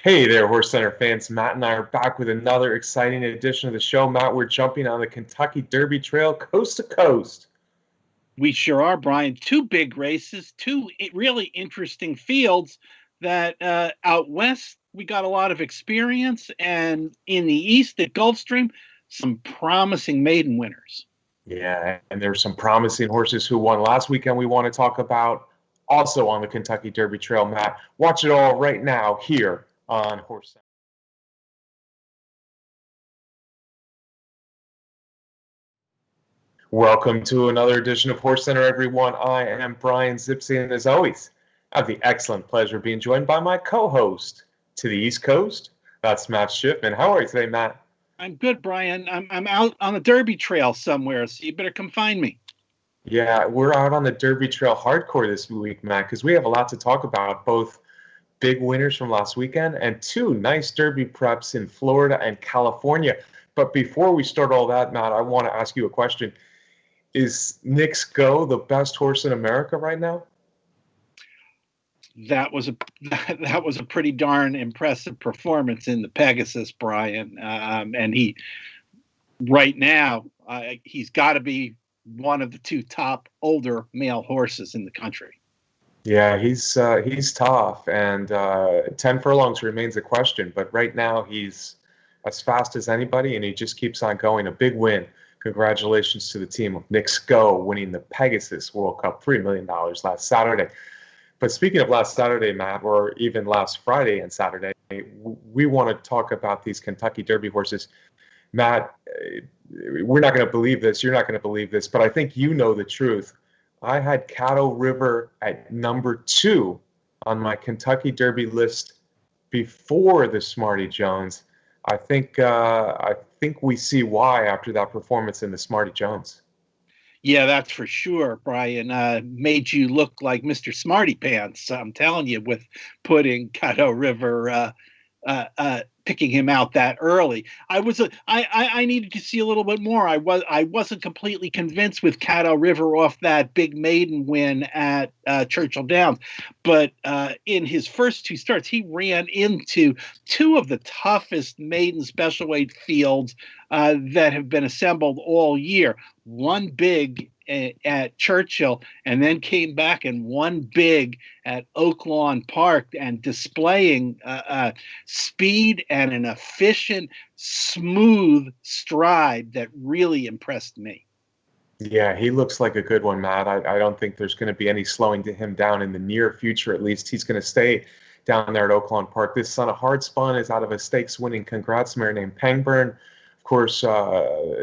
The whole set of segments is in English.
Hey there, HorseCenter fans. Matt and I are back with another exciting edition of the show. Matt, we're jumping on the Kentucky Derby Trail coast to coast. We sure are, Brian. Two big races, two really interesting fields that out west, we got a lot of experience. And in the east at Gulfstream, some promising maiden winners. Yeah, and there's some promising horses who won last weekend we want to talk about also on the Kentucky Derby Trail, Matt. Watch it all right now here on HorseCenter. Welcome to another edition of HorseCenter, everyone. I am Brian Zipsy, and as always, I have the excellent pleasure of being joined by my co-host to the East Coast. That's Matt Schiffman. How are you today, Matt? I'm good, Brian. I'm out on the Derby Trail somewhere, so you better come find me. Yeah, we're out on the Derby Trail hardcore this week, Matt, because we have a lot to talk about, both big winners from last weekend and two nice Derby preps in Florida and California. But before we start all that, Matt, I want to ask you a question. Is Knicks Go the best horse in America right now? That was a pretty darn impressive performance in the Pegasus, Brian. And he right now he's got to be one of the two top older male horses in the country. Yeah, he's tough, and 10 furlongs remains a question. But right now he's as fast as anybody, and he just keeps on going. A big win. Congratulations to the team of Knicks Go winning the Pegasus World Cup, $3 million last Saturday. But speaking of last Saturday, Matt, or even last Friday and Saturday, we want to talk about these Kentucky Derby horses. Matt, we're not going to believe this. You're not going to believe this, but I think you know the truth. I had Caddo River at number 2 on my Kentucky Derby list before the Smarty Jones. I think we see why after that performance in the Smarty Jones. Yeah, that's for sure, Brian. Made you look like Mr. Smarty Pants. I'm telling you, with putting Caddo River, picking him out that early. I needed to see a little bit more. I wasn't completely convinced with Caddo River off that big maiden win at Churchill Downs, but in his first two starts, he ran into two of the toughest maiden special weight fields that have been assembled all year. One big at Churchill, and then came back and won big at Oaklawn Park, and displaying speed and an efficient, smooth stride that really impressed me. Yeah, he looks like a good one, Matt. I don't think there's going to be any slowing to him down in the near future. At least he's going to stay down there at Oaklawn Park. This son of Hardspun is out of a stakes-winning Congrats mare named Pangburn. Of course,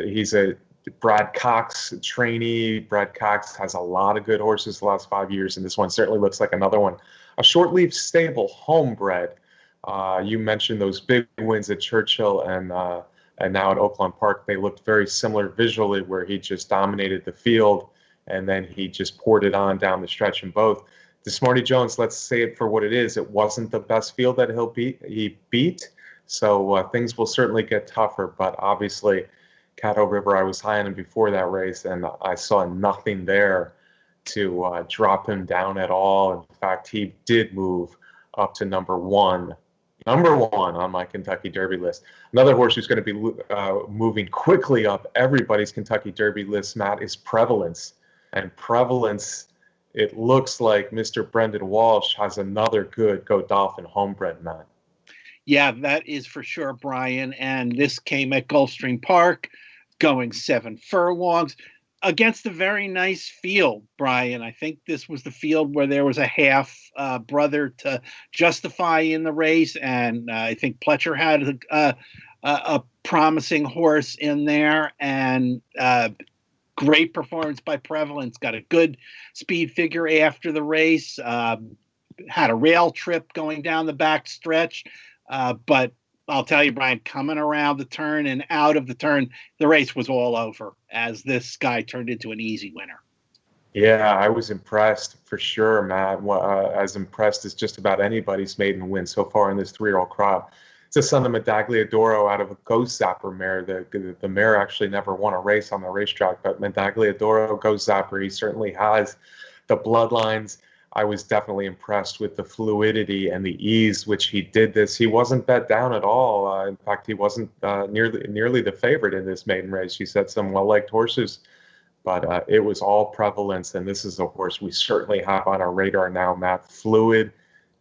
he's a Brad Cox trainee. Brad Cox has a lot of good horses the last 5 years, and this one certainly looks like another one. A short-leaf stable, homebred. You mentioned those big wins at Churchill and now at Oaklawn Park. They looked very similar visually, where he just dominated the field, and then he just poured it on down the stretch in both. The Smarty Jones, let's say it for what it is. It wasn't the best field that he beat, so things will certainly get tougher, but obviously Caddo River, I was high on him before that race, and I saw nothing there to drop him down at all. In fact, he did move up to number one on my Kentucky Derby list. Another horse who's going to be moving quickly up everybody's Kentucky Derby list, Matt, is Prevalence. And Prevalence, it looks like Mr. Brendan Walsh has another good Godolphin homebred, Matt. Yeah, that is for sure, Brian. And this came at Gulfstream Park, going 7 furlongs against a very nice field, Brian. I think this was the field where there was a half brother to justify in the race, and I think Pletcher had a promising horse in there, and great performance by Prevalence. Got a good speed figure after the race, had a rail trip going down the back stretch, but I'll tell you, Brian, coming around the turn and out of the turn, the race was all over as this guy turned into an easy winner. Yeah, I was impressed for sure, Matt. As impressed as just about anybody's maiden win so far in this 3-year-old crop. It's a son of Medagliadoro out of a Ghost Zapper mare. The mare actually never won a race on the racetrack, but Medagliadoro, Ghost Zapper, he certainly has the bloodlines. I was definitely impressed with the fluidity and the ease which he did this. He wasn't bet down at all. In fact, he wasn't nearly the favorite in this maiden race. He said some well-liked horses, but it was all Prevalence, and this is a horse we certainly have on our radar now, Matt. Fluid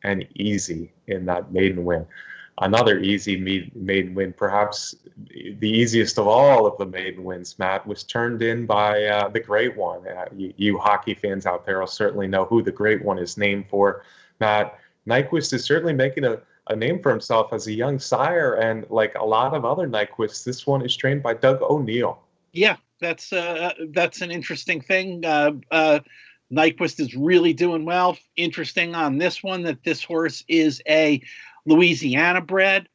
and easy in that maiden win. Another easy maiden win, perhaps the easiest of all of the maiden wins, Matt, was turned in by the Great One. You hockey fans out there will certainly know who the Great One is named for. Matt, Nyquist is certainly making a name for himself as a young sire, and like a lot of other Nyquists, this one is trained by Doug O'Neill. Yeah, that's an interesting thing. Nyquist is really doing well. Interesting on this one that this horse is a Louisiana bred,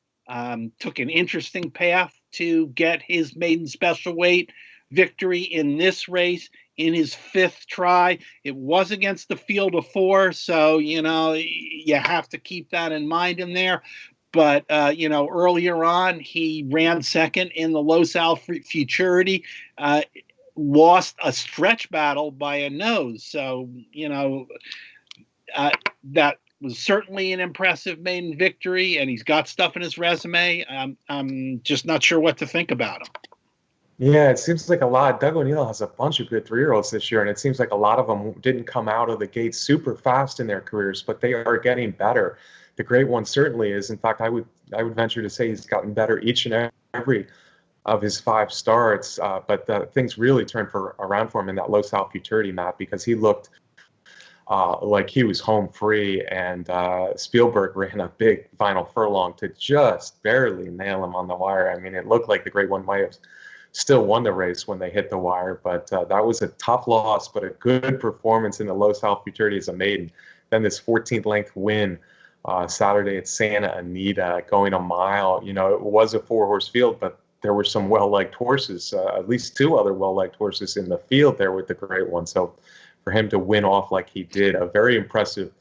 took an interesting path to get his maiden special weight victory in this race in his 5th try. It was against the field of 4, so, you have to keep that in mind in there. But, earlier on, he ran second in the Los Al Futurity, lost a stretch battle by a nose. So, that was certainly an impressive maiden victory, and he's got stuff in his resume. I'm just not sure what to think about him. Yeah, it seems like a lot. Doug O'Neill has a bunch of good 3-year-olds this year, and it seems like a lot of them didn't come out of the gate super fast in their careers, but they are getting better. The Great One certainly is. In fact, I would venture to say he's gotten better each and every of his 5 starts. But things really turned around for him in that Los Al Futurity, Matt, because he looked like he was home free, and Spielberg ran a big final furlong to just barely nail him on the wire. I mean, it looked like the Great One might have still won the race when they hit the wire, but that was a tough loss, but a good performance in the Los Al Futurity as a maiden. Then this 14th length win Saturday at Santa Anita, going a mile. It was a 4-horse field, but there were some well-liked horses, at least 2 other well-liked horses in the field there with the Great One. So for him to win off like he did, a very impressive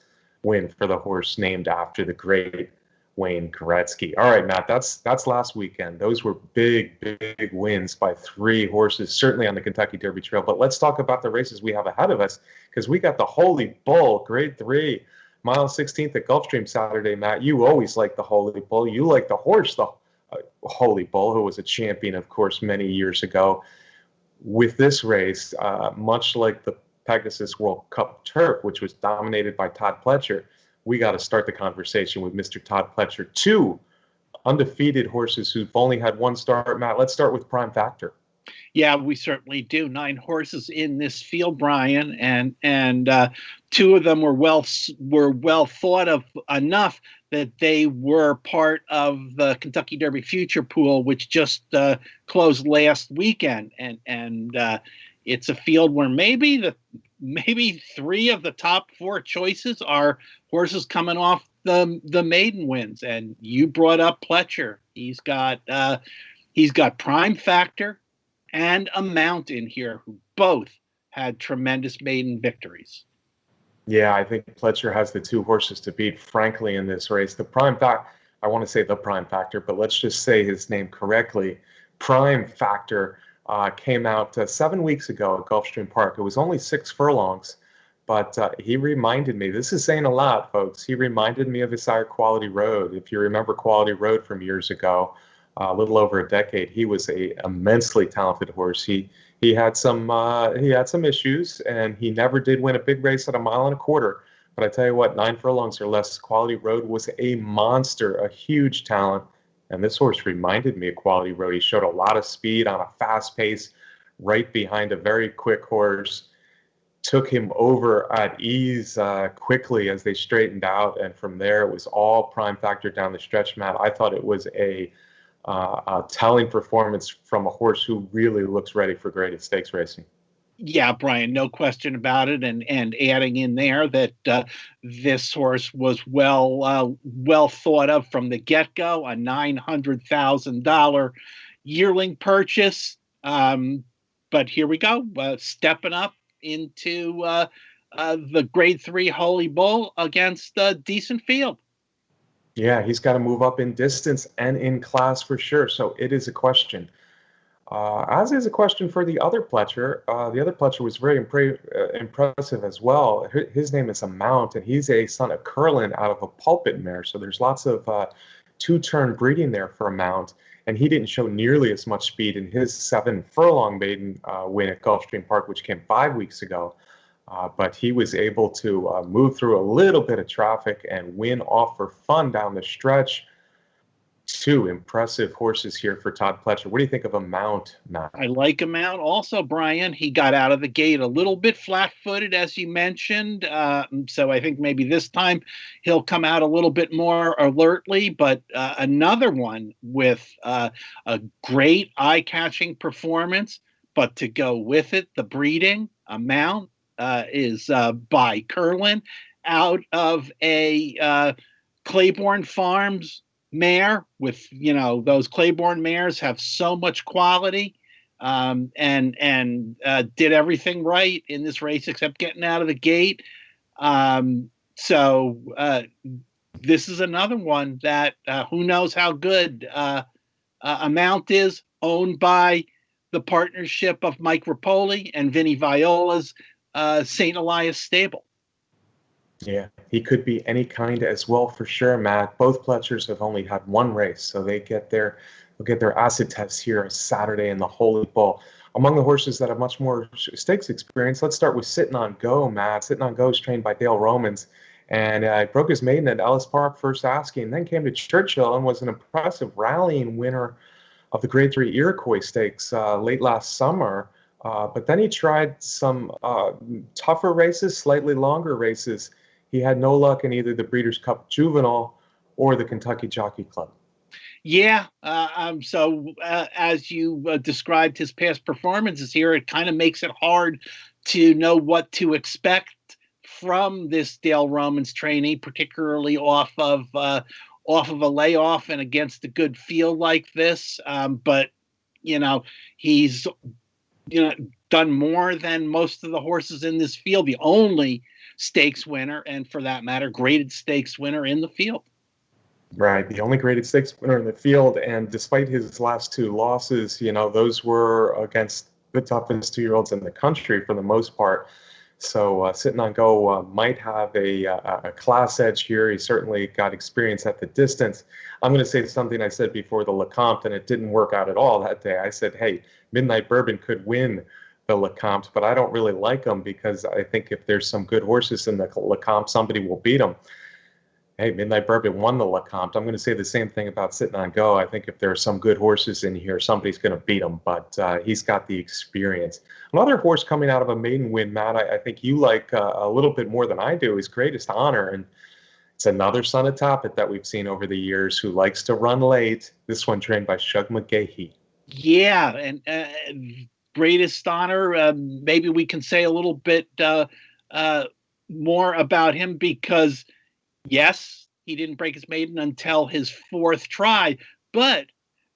win for the horse named after the great Wayne Gretzky. All right, Matt, that's last weekend. Those were big wins by 3 horses, certainly on the Kentucky Derby Trail. But let's talk about the races we have ahead of us, because we got the Holy Bull, Grade 3, mile 16th at Gulfstream Saturday, Matt. You always like the Holy Bull. You like the horse, the Holy Bull, who was a champion, of course, many years ago. With this race, much like the Pegasus World Cup Turf, which was dominated by Todd Pletcher, we got to start the conversation with Mr. Todd Pletcher. 2 undefeated horses who've only had 1 start. Matt, let's start with Prime Factor. Yeah, we certainly do. 9 horses in this field, Brian, and 2 of them were well thought of enough that they were part of the Kentucky Derby Future Pool, which just closed last weekend, and it's a field where maybe 3 of the top 4 choices are horses coming off the maiden wins. And you brought up Pletcher. He's got Prime Factor and a Mount in here, who both had tremendous maiden victories. Yeah, I think Pletcher has the 2 horses to beat, frankly, in this race. I want to say the Prime Factor, but let's just say his name correctly. Prime Factor came out 7 weeks ago at Gulfstream Park. It was only 6 furlongs, but he reminded me, this is saying a lot, folks, he reminded me of his sire Quality Road. If you remember Quality Road from years ago, a little over a decade, he was a immensely talented horse. He had some issues, and he never did win a big race at 1.25 miles. But I tell you what, 9 furlongs or less, Quality Road was a monster, a huge talent. And this horse reminded me of Quality Road. He showed a lot of speed on a fast pace, right behind a very quick horse. Took him over at ease quickly as they straightened out, and from there it was all Prime Factor down the stretch, Matt. I thought it was a telling performance from a horse who really looks ready for graded stakes racing. Yeah, Brian, no question about it. And adding in there that this horse was well thought of from the get-go, a $900,000 yearling purchase. But here we go, stepping up into the Grade 3 Holy Bull against a decent field. Yeah, he's got to move up in distance and in class for sure. So it is a question. As is a question for the other Pletcher. The other Pletcher was very impressive as well. His name is Amount, and he's a son of Curlin out of a pulpit mare. So there's lots of two-turn breeding there for Amount, and he didn't show nearly as much speed in his 7 furlong maiden win at Gulfstream Park, which came 5 weeks ago. But he was able to move through a little bit of traffic and win off for fun down the stretch. 2 impressive horses here for Todd Pletcher. What do you think of Amount, Matt? I like Amount also, Brian. He got out of the gate a little bit flat-footed, as you mentioned. So I think maybe this time he'll come out a little bit more alertly. But another one with a great eye-catching performance, but to go with it, the breeding, Amount is by Curlin out of a Claiborne Farms mare. With, those Claiborne mares have so much quality, and did everything right in this race except getting out of the gate. So this is another one that who knows how good Amount is, owned by the partnership of Mike Rapoli and Vinnie Viola's St. Elias stable. Yeah, he could be any kind as well for sure, Matt. Both Pletchers have only had 1 race, so they'll get their acid tests here Saturday in the Holy Bull. Among the horses that have much more stakes experience, let's start with Sitting on Go, Matt. Sitting on Go is trained by Dale Romans, and broke his maiden at Ellis Park first asking, then came to Churchill and was an impressive rallying winner of the Grade 3 Iroquois Stakes late last summer. But then he tried some tougher races, slightly longer races. He had no luck in either the Breeders' Cup Juvenile or the Kentucky Jockey Club. Yeah. So as you described his past performances here, it kind of makes it hard to know what to expect from this Dale Romans trainee, particularly off of a layoff and against a good field like this. But he's done more than most of the horses in this field. The only stakes winner, and for that matter, graded stakes winner in the field. Right, the only graded stakes winner in the field, and despite his last 2 losses, those were against the toughest 2-year-olds in the country for the most part. So Sitting on Go might have a class edge here. He certainly got experience at the distance. I'm going to say something I said before the Lecomte, and it didn't work out at all that day. I said, hey, Midnight Bourbon could win the Lecomte, but I don't really like them because I think if there's some good horses in the Lecomte, somebody will beat them. Hey, Midnight Bourbon won the Lecomte. I'm going to say the same thing about Sitting on Go. I think if there are some good horses in here, somebody's going to beat them, but he's got the experience. Another horse coming out of a maiden win, Matt, I think you like a little bit more than I do, is Greatest Honor, and it's another son of Toppet that we've seen over the years who likes to run late. This one trained by Shug McGahee. Yeah, and Greatest Honor, maybe we can say a little bit more about him because, yes, he didn't break his maiden until his 4th try, but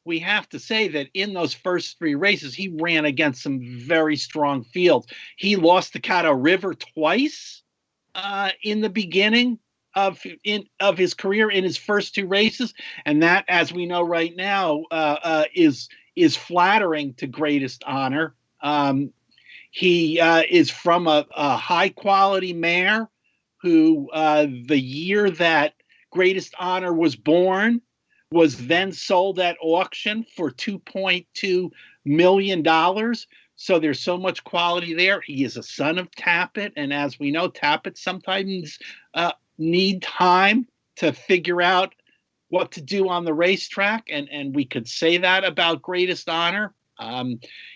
we have to say that in those first 3 races, he ran against some very strong fields. He lost to Caddo River twice in the beginning of his career in his first 2 races, and that, as we know right now, is flattering to Greatest Honor. He is from a high quality mare who the year that Greatest Honor was born was then sold at auction for $2.2 million. So there's so much quality there. He is a son of Tappet, and as we know, Tappet sometimes need time to figure out what to do on the racetrack, and we could say that about Greatest Honor.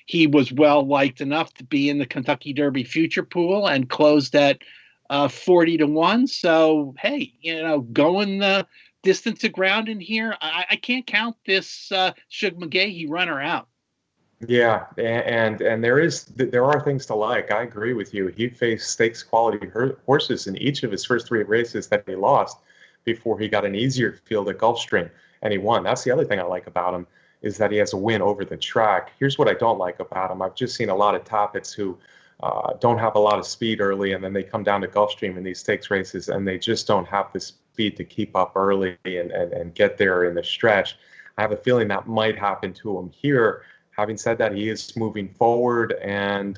He was well liked enough to be in the Kentucky Derby future pool and closed at 40-1. So hey, going the distance of ground in here, I can't count this Shug McGahee runner out. Yeah, and there are things to like. I agree with you. He faced stakes quality horses in each of his first 3 races that he lost before he got an easier field at Gulfstream, and he won. That's the other thing I like about him, is that he has a win over the track. Here's what I don't like about him. I've just seen a lot of Toppets who don't have a lot of speed early, and then they come down to Gulfstream in these stakes races, and they just don't have the speed to keep up early and get there in the stretch. I have a feeling that might happen to him here. Having said that, he is moving forward, and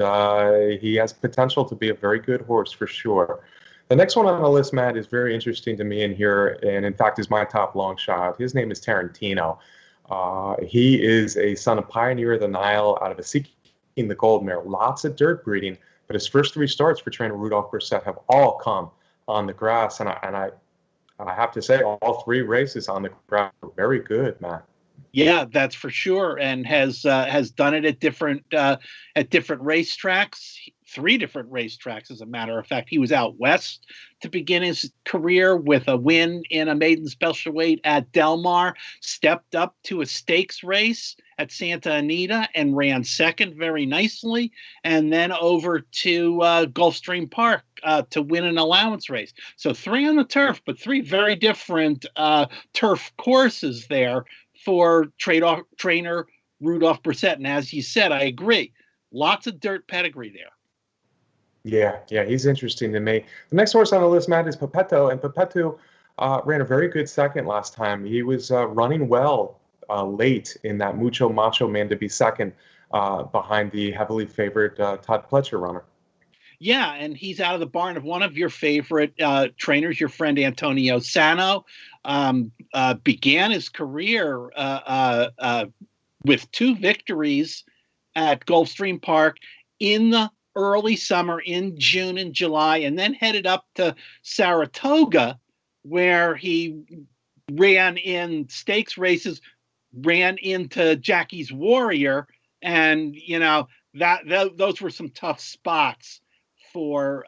he has potential to be a very good horse for sure. The next one on the list, Matt, is very interesting to me in here, and in fact is my top long shot. His name is Tarantino. He is a son of Pioneer of the Nile out of a Seeking the Gold mare. Lots of dirt breeding, but his first 3 starts for trainer Rudolph Brissett have all come on the grass, and I have to say all 3 races on the grass were very good, Matt. Yeah, that's for sure, and has done it at different racetracks, 3 different racetracks, as a matter of fact. He was out west to begin his career with a win in a maiden special weight at Del Mar, stepped up to a stakes race at Santa Anita and ran second very nicely, and then over to Gulfstream Park to win an allowance race. So 3 on the turf, but 3 very different turf courses there for trainer Rudolph Brissett. And as you said, I agree. Lots of dirt pedigree there. Yeah, he's interesting to me. The next horse on the list, Matt, is Pepetto, and Pepetto ran a very good second last time. He was running well late in that Mucho Macho Man to be second behind the heavily favored Todd Pletcher runner. Yeah, and he's out of the barn of one of your favorite trainers, your friend Antonio Sano. Began his career with 2 victories at Gulfstream Park in the early summer, in June and July, and then headed up to Saratoga, where he ran in stakes races, ran into Jackie's Warrior, and those were some tough spots for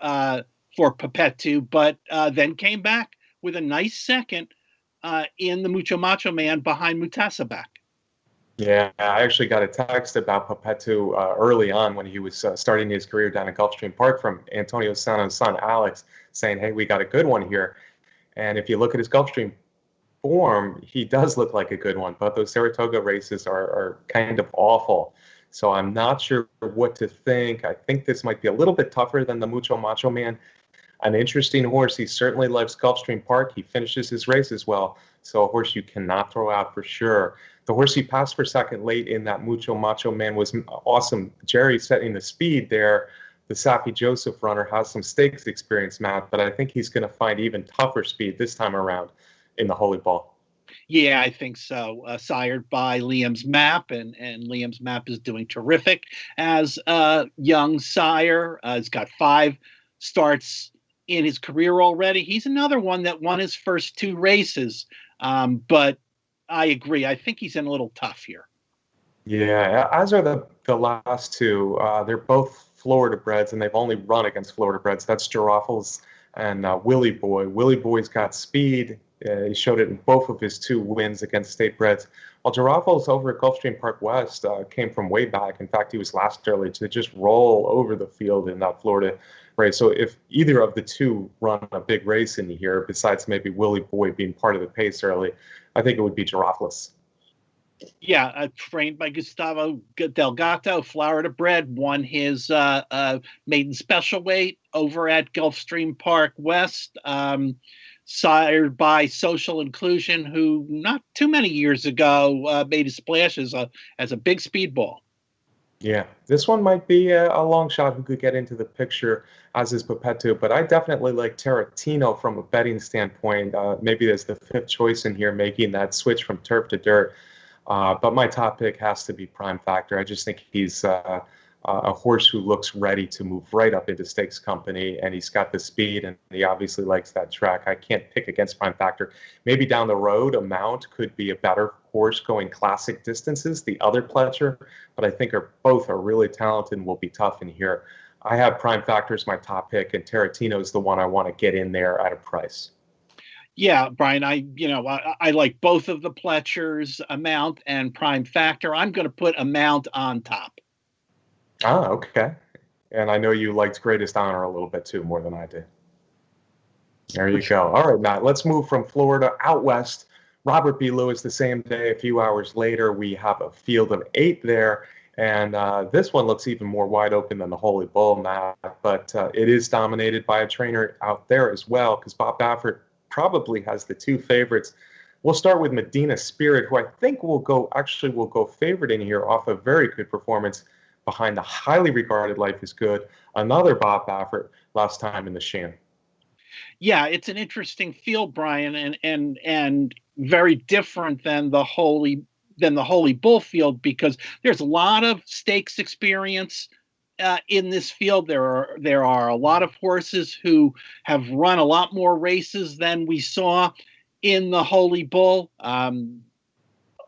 Pepetto, but then came back with a nice second in the Mucho Macho Man behind Mutasabak. Yeah, I actually got a text about Pepetto early on when he was starting his career down at Gulfstream Park from Antonio Sano's son, Alex, saying, hey, we got a good one here. And if you look at his Gulfstream form, he does look like a good one, but those Saratoga races are kind of awful. So I'm not sure what to think. I think this might be a little bit tougher than the Mucho Macho Man. An interesting horse. He certainly loves Gulfstream Park. He finishes his races well. So a horse you cannot throw out for sure. The horse he passed for second late in that Mucho Macho Man was awesome. Jerry setting the speed there. The Safi Joseph runner has some stakes experience, Matt, but I think he's going to find even tougher speed this time around in the Holy Ball. Yeah, I think so. Sired by Liam's Map, and Liam's Map is doing terrific as a young sire. He's got 5 starts in his career already. He's another one that won his first 2 races, but I agree. I think he's in a little tough here. Yeah, as are the last 2. They're both Florida breds, and they've only run against Florida breds. That's Giraffles and Willie Boy. Willie Boy's got speed. He showed it in both of his 2 wins against state breds. While Giraffles over at Gulfstream Park West came from way back. In fact, he was last early to just roll over the field in that Florida race. So if either of the 2 run a big race in here, besides maybe Willie Boy being part of the pace early, I think it would be Giraffles. Yeah, trained by Gustavo Delgato, Florida bred, won his maiden special weight over at Gulfstream Park West. Sired by Social Inclusion, who not too many years ago made a splash as a big speedball. Yeah, this one might be a long shot who could get into the picture, as is Pepetto, but I definitely like Tarantino from a betting standpoint. Maybe there's the 5th choice in here, making that switch from turf to dirt. But my top pick has to be Prime Factor. I just think he's a horse who looks ready to move right up into stakes company, and he's got the speed, and he obviously likes that track. I can't pick against Prime Factor. Maybe down the road, a Mount could be a better horse going classic distances, the other Pletcher, but I think both are really talented and will be tough in here. I have Prime Factor as my top pick, and Tarantino is the one I want to get in there at a price. Yeah, Brian, I like both of the Pletchers, Amount and Prime Factor. I'm going to put Amount on top. Ah, okay. And I know you liked Greatest Honor a little bit too, more than I did. There you go. All right, Matt, let's move from Florida out west. Robert B. Lewis the same day. A few hours later, we have a field of 8 there. And this one looks even more wide open than the Holy Bull, Matt. But it is dominated by a trainer out there as well, because Bob Baffert probably has the 2 favorites We'll start with Medina Spirit, who I think will go favorite in here off a very good performance behind the highly regarded Life is Good, another Bob Baffert last time in the Shan. Yeah, it's an interesting field, Brian, and very different than the Holy Bull field, because there's a lot of stakes experience in this field. There are a lot of horses who have run a lot more races than we saw in the Holy Bull.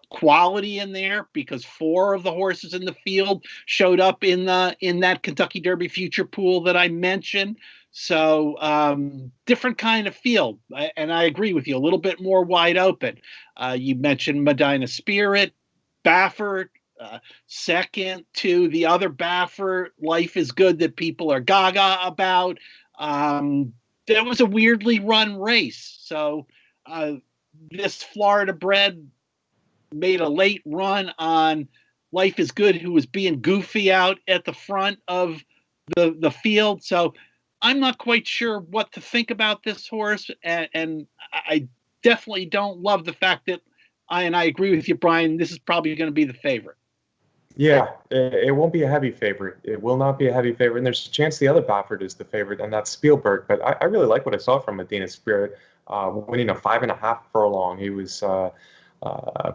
Quality in there, because 4 of the horses in the field showed up in that Kentucky Derby future pool that I mentioned. So different kind of field, and I agree with you, a little bit more wide open. You mentioned Medina Spirit, Baffert, second to the other Baffert, Life is Good, that people are gaga about. That was a weirdly run race. So this Florida bred made a late run on Life is Good, who was being goofy out at the front of the field. So I'm not quite sure what to think about this horse, and I definitely don't love the fact that I agree with you, Brian, this is probably going to be the favorite. Yeah, it won't be a heavy favorite. It will not be a heavy favorite, and there's a chance the other Baffert is the favorite, and that's Spielberg. But I really like what I saw from Medina Spirit, winning a 5.5 furlong. He was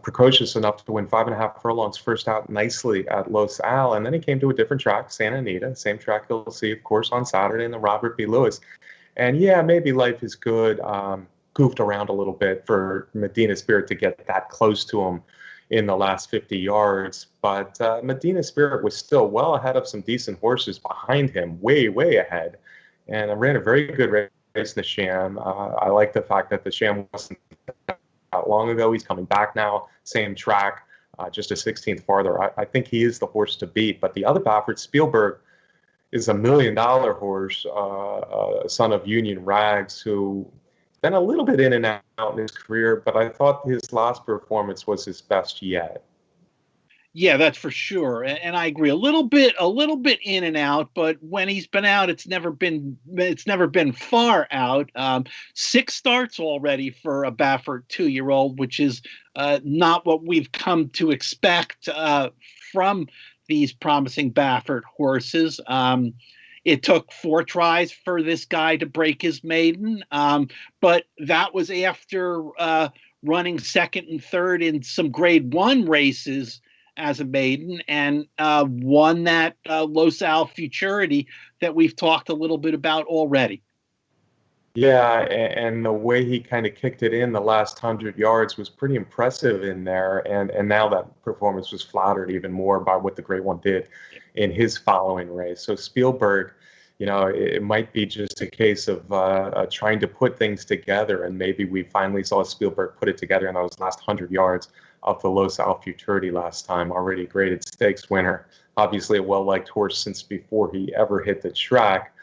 precocious enough to win 5.5 furlongs first out nicely at Los Al, and then he came to a different track, Santa Anita, same track you'll see, of course, on Saturday in the Robert B. Lewis. And yeah, maybe Life is Good goofed around a little bit for Medina Spirit to get that close to him in the last 50 yards, but Medina Spirit was still well ahead of some decent horses behind him, way ahead, and ran a very good race in the Sham. I like the fact that the Sham wasn't that long ago. He's coming back now, same track, just a 16th farther. I think he is the horse to beat. But the other Baffert, Spielberg, is $1 million horse, son of Union Rags, who been a little bit in and out in his career, but I thought his last performance was his best yet. Yeah, that's for sure, and I agree. A little bit in and out, but when he's been out, it's never been far out. 6 starts already for a Baffert 2-year-old, which is not what we've come to expect from these promising Baffert horses. It took 4 tries for this guy to break his maiden, but that was after running second and third in some Grade 1 races as a maiden, and won that Los Al Futurity that we've talked a little bit about already. Yeah, and the way he kind of kicked it in the last 100 yards was pretty impressive in there, and now that performance was flattered even more by what the Grade 1 did in his following race. So Spielberg, it might be just a case of trying to put things together, and maybe we finally saw Spielberg put it together in those last 100 yards of the Los Al Futurity last time. Already graded stakes winner, obviously a well-liked horse since before he ever hit the track.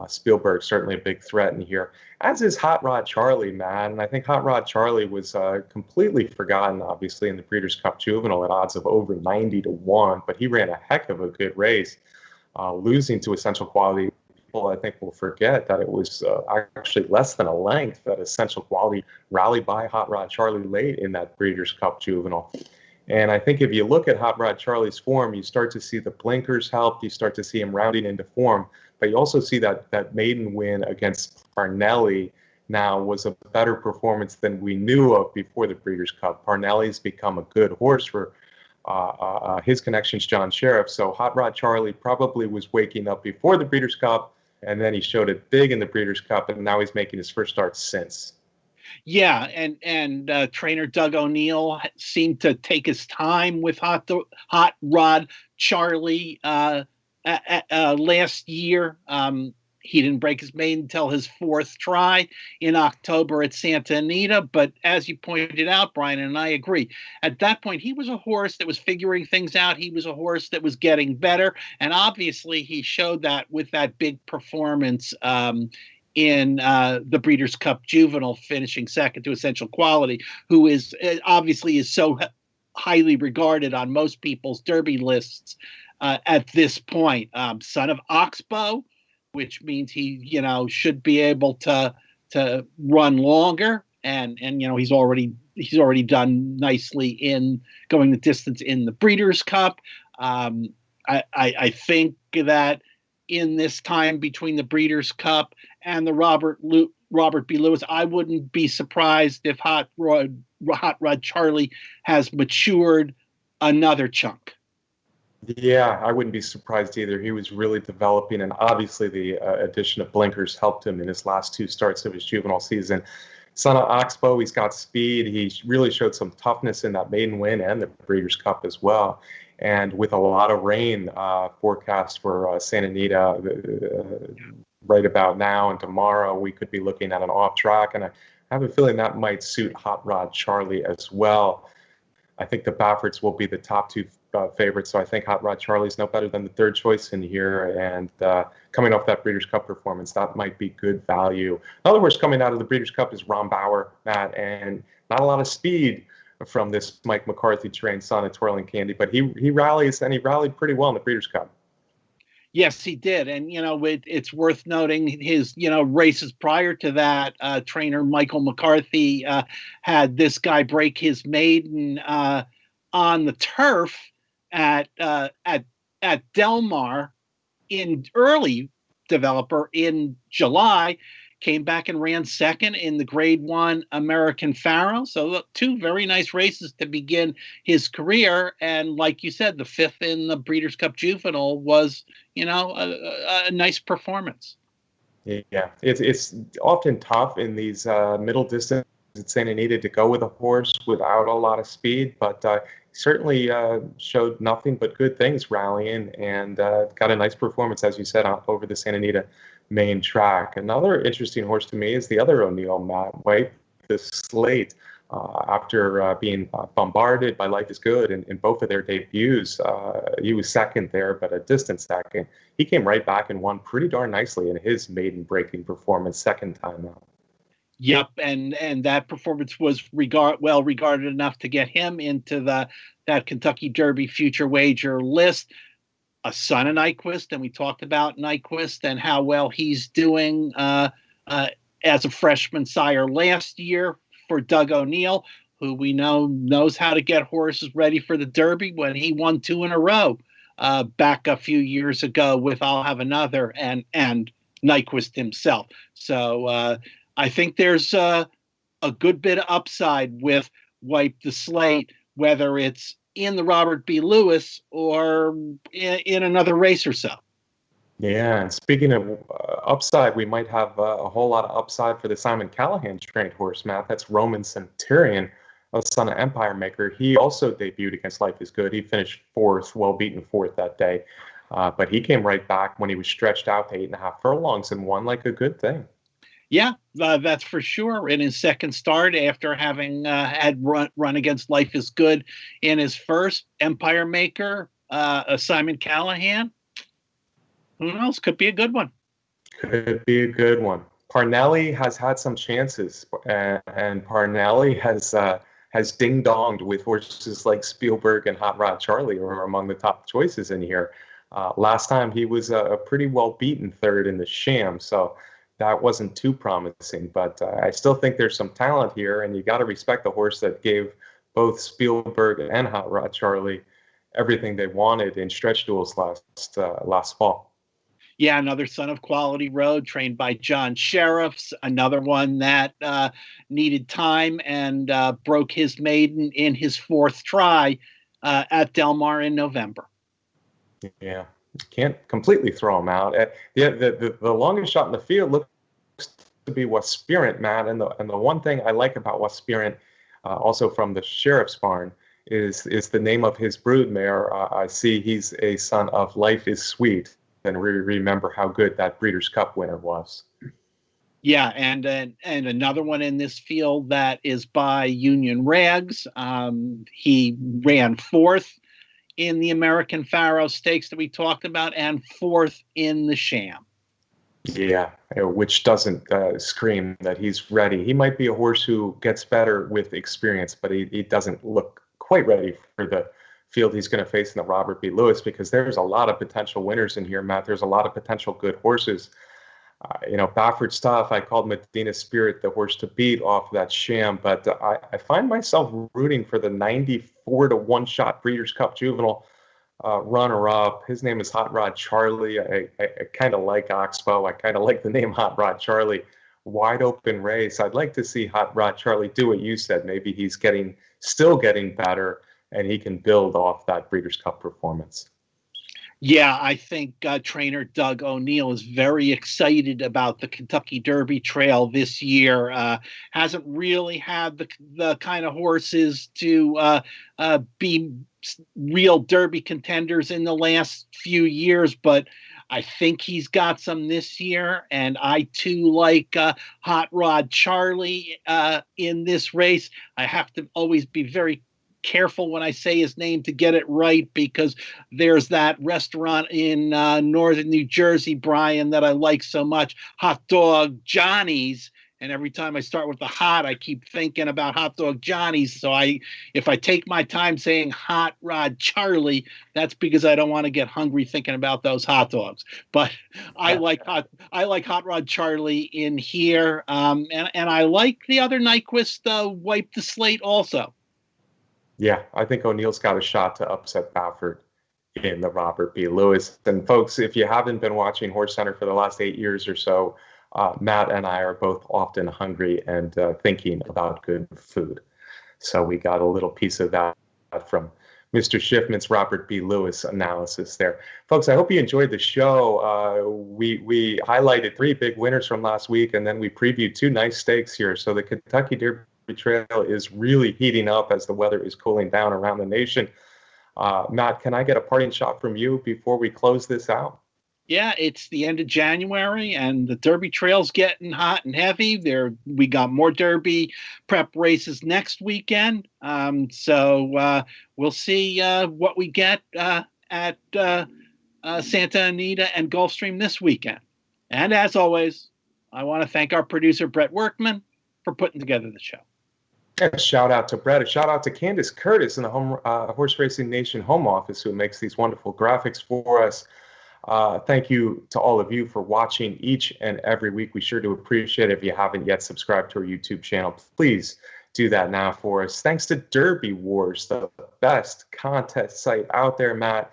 Spielberg certainly a big threat in here, as is Hot Rod Charlie, man. And I think Hot Rod Charlie was completely forgotten, obviously, in the Breeders' Cup Juvenile at odds of over 90-1, but he ran a heck of a good race, losing to Essential Quality. People, I think, will forget that it was actually less than a length that Essential Quality rallied by Hot Rod Charlie late in that Breeders' Cup Juvenile. And I think if you look at Hot Rod Charlie's form, you start to see the blinkers help. You start to see him rounding into form. But you also see that maiden win against Parnelli now was a better performance than we knew of before the Breeders' Cup. Parnelli's become a good horse for his connections, John Sheriff. So Hot Rod Charlie probably was waking up before the Breeders' Cup, and then he showed it big in the Breeders' Cup, and now he's making his first start since. Yeah, and trainer Doug O'Neill seemed to take his time with Hot Rod Charlie last year. He didn't break his maiden until his 4th try in October at Santa Anita. But as you pointed out, Brian, and I agree, at that point, he was a horse that was figuring things out. He was a horse that was getting better. And obviously, he showed that with that big performance in the Breeders' Cup Juvenile, finishing second to Essential Quality, who is obviously is so highly regarded on most people's Derby lists at this point. Son of Oxbow, which means he, should be able to run longer. and he's already done nicely in going the distance in the Breeders' Cup. I think that in this time between the Breeders' Cup and the Robert B. Lewis, I wouldn't be surprised if Hot Rod Charlie has matured another chunk. Yeah, I wouldn't be surprised either. He was really developing, and obviously the addition of blinkers helped him in his last two starts of his juvenile season. Son of Oxbow, he's got speed. He really showed some toughness in that maiden win and the Breeders' Cup as well. And with a lot of rain forecast for Santa Anita right about now and tomorrow, we could be looking at an off track. And I have a feeling that might suit Hot Rod Charlie as well. I think the Bafferts will be the top two favorites, so I think Hot Rod Charlie's no better than the third choice in here. And coming off that Breeders' Cup performance, that might be good value. Another horse coming out of the Breeders' Cup is Bauer Matt, and not a lot of speed from this Mike McCarthy trained son of Twirling Candy, but he rallies, and he rallied pretty well in the Breeders' Cup. Yes, he did. And, it's worth noting his, races prior to that, trainer Michael McCarthy had this guy break his maiden on the turf at Del Mar in early developer in July, came back and ran second in the Grade 1 American Pharaoh. So two very nice races to begin his career. And like you said, the fifth in the Breeders' Cup Juvenile was, a nice performance. Yeah, it's often tough in these middle distance at Santa Anita to go with a horse without a lot of speed, but certainly showed nothing but good things rallying, and got a nice performance, as you said, over the Santa Anita main track. Another interesting horse to me is the other O'Neill, Matt White, the Slate. After being bombarded by Life is Good in both of their debuts, he was second there, but a distant second. He came right back and won pretty darn nicely in his maiden breaking performance, second time out. Yep, and that performance was well regarded enough to get him into that Kentucky Derby future wager list. A son of Nyquist, and we talked about Nyquist and how well he's doing as a freshman sire last year for Doug O'Neill, who we know knows how to get horses ready for the Derby when he won two in a row back a few years ago with I'll Have Another and Nyquist himself. So I think there's a good bit of upside with Wipe the Slate, whether it's in the Robert B. Lewis or in another race or so. Yeah, and speaking of upside, we might have a whole lot of upside for the Simon Callahan trained horse, Matt. That's Roman Centurion, a son of Empire Maker. He also debuted against Life is Good. He finished fourth, well beaten fourth that day. But he came right back when he was stretched out to 8.5 furlongs and won like a good thing. Yeah, that's for sure. In his second start, after having had run against Life is Good in his first, Empire Maker, Simon Callahan, who knows? Could be a good one. Could be a good one. Parnelli has had some chances, and Parnelli has ding-donged with horses like Spielberg and Hot Rod Charlie, who are among the top choices in here. Last time he was a pretty well-beaten third in the Sham, so that wasn't too promising. But I still think there's some talent here, and you got to respect the horse that gave both Spielberg and Hot Rod Charlie everything they wanted in stretch duels last fall. Yeah, another son of Quality Road, trained by John Sheriffs. Another one that needed time and broke his maiden in his fourth try at Del Mar in November. Yeah, can't completely throw him out. The longest shot in the field looks to be Waspirant, Matt. And the one thing I like about Waspirant, also from the Sheriff's barn, is the name of his broodmare. I see he's a son of Life is Sweet. And we remember how good that Breeders' Cup winner was. Yeah, and another one in this field that is by Union Rags. He ran fourth in the American Pharaoh Stakes that we talked about, and fourth in the Sham. Yeah, which doesn't scream that he's ready. He might be a horse who gets better with experience, but he doesn't look quite ready for the field he's going to face in the Robert B. Lewis, because there's a lot of potential winners in here, Matt. There's a lot of potential good horses. Baffert stuff. I called Medina Spirit the horse to beat off of that sham, but I find myself rooting for the 94 to 1-shot Breeders' Cup Juvenile runner-up. His name is Hot Rod Charlie. I kind of like Oxbow. I kind of like the name Hot Rod Charlie. Wide open race. I'd like to see Hot Rod Charlie do what you said. Maybe he's still getting better, and he can build off that Breeders' Cup performance. Yeah, I think trainer Doug O'Neill is very excited about the Kentucky Derby Trail this year. Hasn't really had the kind of horses to be real Derby contenders in the last few years, but I think he's got some this year. And I, too, like Hot Rod Charlie in this race. I have to always be very careful when I say his name to get it right, because there's that restaurant in northern New Jersey, Brian, that I like so much, Hot Dog Johnny's. And every time I start with the hot, I keep thinking about Hot Dog Johnny's. So if I take my time saying Hot Rod Charlie, that's because I don't want to get hungry thinking about those hot dogs. But I like Hot Rod Charlie in here, and I like the other Nyquist Wipe the Slate also. Yeah, I think O'Neill's got a shot to upset Baffert in the Robert B. Lewis. And folks, if you haven't been watching HorseCenter for the last 8 years or so, Matt and I are both often hungry and thinking about good food. So we got a little piece of that from Mr. Schiffman's Robert B. Lewis analysis there. Folks, I hope you enjoyed the show. We highlighted 3 big winners from last week, and then we previewed 2 nice stakes here. So the Kentucky Derby Trail is really heating up as the weather is cooling down around the nation. Matt, can I get a parting shot from you before we close this out? Yeah, it's the end of January, and the Derby Trail's getting hot and heavy. We got more Derby prep races next weekend. So we'll see what we get at Santa Anita and Gulfstream this weekend. And as always, I want to thank our producer, Brett Workman, for putting together the show. A shout out to Brett. A shout out to Candace Curtis in the Horse Racing Nation home office, who makes these wonderful graphics for us. Thank you to all of you for watching each and every week. We sure do appreciate it. If you haven't yet subscribed to our YouTube channel, please do that now for us. Thanks to Derby Wars, the best contest site out there, Matt.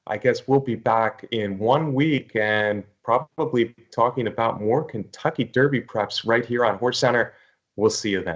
I guess we'll be back in 1 week and probably talking about more Kentucky Derby preps right here on HorseCenter. We'll see you then.